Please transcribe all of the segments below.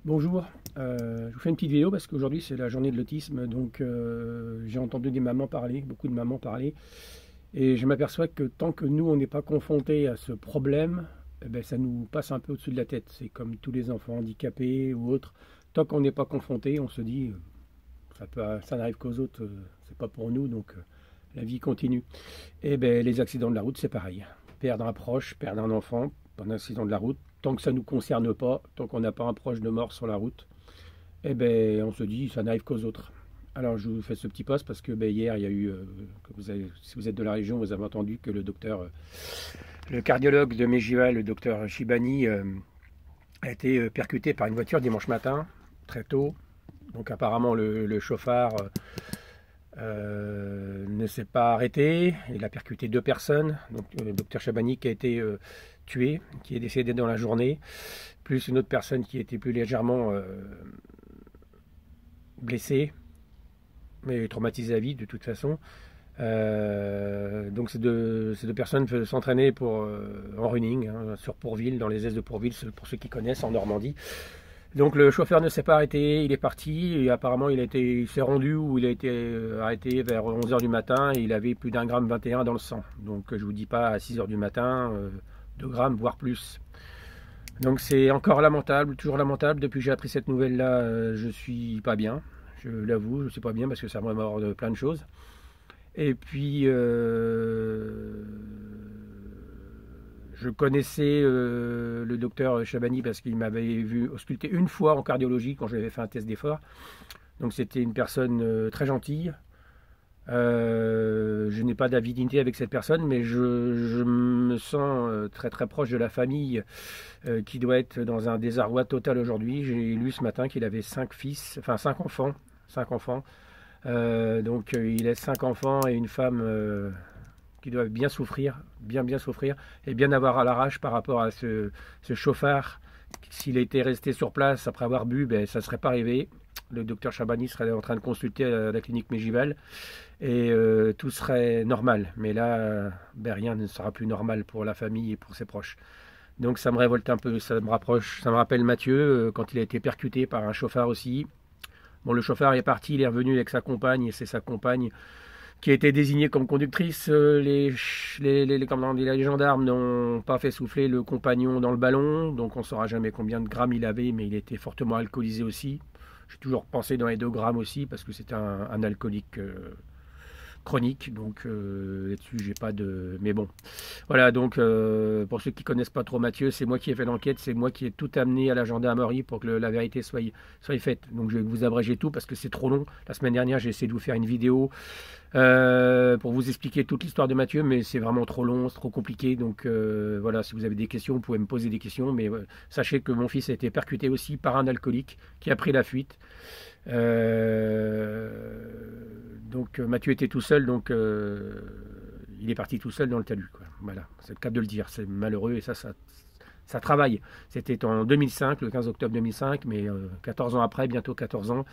Bonjour, je vous fais une petite vidéo parce qu'aujourd'hui c'est la journée de l'autisme, donc j'ai entendu des mamans parler, beaucoup de mamans parler, et je m'aperçois que tant que nous on n'est pas confrontés à ce problème, eh ben, ça nous passe un peu au-dessus de la tête. C'est comme tous les enfants handicapés ou autres, tant qu'on n'est pas confronté, on se dit ça n'arrive qu'aux autres, c'est pas pour nous, donc la vie continue. Et ben les accidents de la route c'est pareil. Perdre un proche, perdre un enfant, un accident de la route, tant que ça ne nous concerne pas, tant qu'on n'a pas un proche de mort sur la route, eh ben, on se dit ça n'arrive qu'aux autres. Alors je vous fais ce petit post parce que ben, hier il y a eu, si vous êtes de la région, vous avez entendu que le docteur, le cardiologue de Mégival, le docteur Chibani, a été percuté par une voiture dimanche matin, très tôt. Donc apparemment le chauffard ne s'est pas arrêté, il a percuté deux personnes, donc le docteur Chibani qui a été tué, qui est décédé dans la journée, plus une autre personne qui était plus légèrement blessée, mais traumatisée à vie de toute façon. Donc ces deux personnes s'entraîner en running sur Pourville, dans les Aises de Pourville, pour ceux qui connaissent, en Normandie. Donc le chauffeur ne s'est pas arrêté, il est parti et apparemment il s'est rendu ou il a été arrêté vers 11h du matin et il avait plus d'1,21 g dans le sang. Donc je vous dis pas à 6h du matin, 2 grammes voire plus. Donc c'est encore lamentable, toujours lamentable. Depuis que j'ai appris cette nouvelle-là, je suis pas bien. Je l'avoue, je suis pas bien parce que ça me remémore de plein de choses. Et puis, je connaissais le docteur Chabani parce qu'il m'avait vu ausculter une fois en cardiologie quand j'avais fait un test d'effort. Donc c'était une personne très gentille. Je n'ai pas d'avidité avec cette personne, mais je me sens très très proche de la famille qui doit être dans un désarroi total aujourd'hui. J'ai lu ce matin qu'il avait 5 fils, enfin 5 enfants. 5 enfants. Donc il laisse 5 enfants et une femme qui doivent bien souffrir, bien souffrir, et bien avoir à l'arrache par rapport à ce chauffard. S'il était resté sur place après avoir bu, ben, ça ne serait pas arrivé. Le docteur Chabani serait en train de consulter à la clinique Mégival et tout serait normal. Mais là, ben, rien ne sera plus normal pour la famille et pour ses proches. Donc ça me révolte un peu, ça me rapproche, ça me rappelle Mathieu quand il a été percuté par un chauffard aussi. Bon, le chauffeur est parti, il est revenu avec sa compagne et c'est sa compagne qui a été désignée comme conductrice. Les gendarmes n'ont pas fait souffler le compagnon dans le ballon, donc on ne saura jamais combien de grammes il avait, mais il était fortement alcoolisé aussi. J'ai toujours pensé dans les 2 grammes aussi, parce que c'était un alcoolique chronique, donc là-dessus j'ai pas de... Mais bon, voilà, donc pour ceux qui connaissent pas trop Mathieu, c'est moi qui ai fait l'enquête, c'est moi qui ai tout amené à la gendarmerie pour que la vérité soit faite. Donc je vais vous abréger tout parce que c'est trop long. La semaine dernière j'ai essayé de vous faire une vidéo pour vous expliquer toute l'histoire de Mathieu, mais c'est vraiment trop long, c'est trop compliqué. Donc voilà, si vous avez des questions, vous pouvez me poser des questions, mais sachez que mon fils a été percuté aussi par un alcoolique qui a pris la fuite. Donc Mathieu était tout seul, donc il est parti tout seul dans le talus, quoi. Voilà, c'est le cas de le dire, c'est malheureux et ça travaille. C'était en 2005, le 15 octobre 2005, mais 14 ans après, bientôt 14 ans,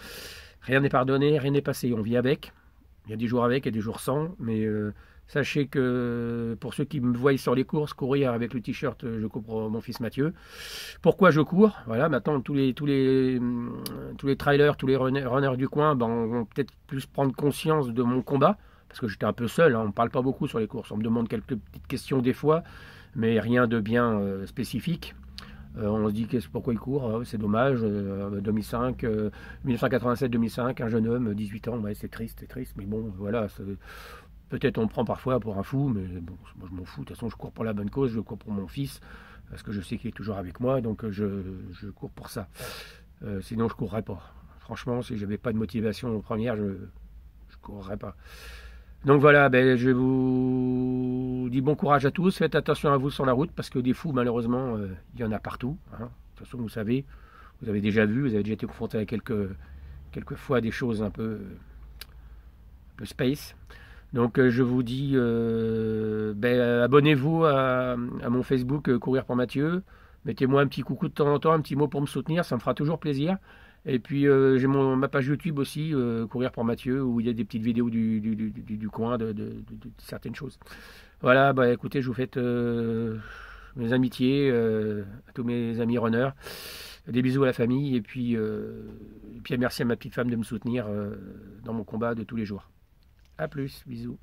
rien n'est pardonné, rien n'est passé, on vit avec. Il y a des jours avec et des jours sans, mais sachez que pour ceux qui me voient sur les courses, courir avec le t-shirt, je cours pour mon fils Mathieu. Pourquoi je cours? Voilà, maintenant tous les trailers, tous les runners du coin vont peut-être plus prendre conscience de mon combat, parce que j'étais un peu seul, hein, on ne parle pas beaucoup sur les courses, on me demande quelques petites questions des fois, mais rien de bien spécifique. On se dit pourquoi il court, c'est dommage, 2005, 1987-2005, un jeune homme, 18 ans, ouais, c'est triste, mais bon, voilà, peut-être on me prend parfois pour un fou, mais bon, moi je m'en fous, de toute façon je cours pour la bonne cause, je cours pour mon fils, parce que je sais qu'il est toujours avec moi, donc je cours pour ça. Sinon je courrais pas. Franchement, si j'avais pas de motivation première, je courrais pas. Donc voilà, ben, je vous dis bon courage à tous, faites attention à vous sur la route, parce que des fous, malheureusement, il y en a partout, hein. De toute façon, vous savez, vous avez déjà vu, vous avez déjà été confronté à quelques fois des choses un peu space. Donc je vous dis, ben, abonnez-vous à mon Facebook Courir pour Mathieu. Mettez-moi un petit coucou de temps en temps, un petit mot pour me soutenir, ça me fera toujours plaisir. Et puis j'ai ma page YouTube aussi, Courir pour Mathieu, où il y a des petites vidéos du coin, de certaines choses. Voilà, bah écoutez, je vous fais mes amitiés à tous mes amis runners. Des bisous à la famille et puis merci à ma petite femme de me soutenir dans mon combat de tous les jours. A plus, bisous.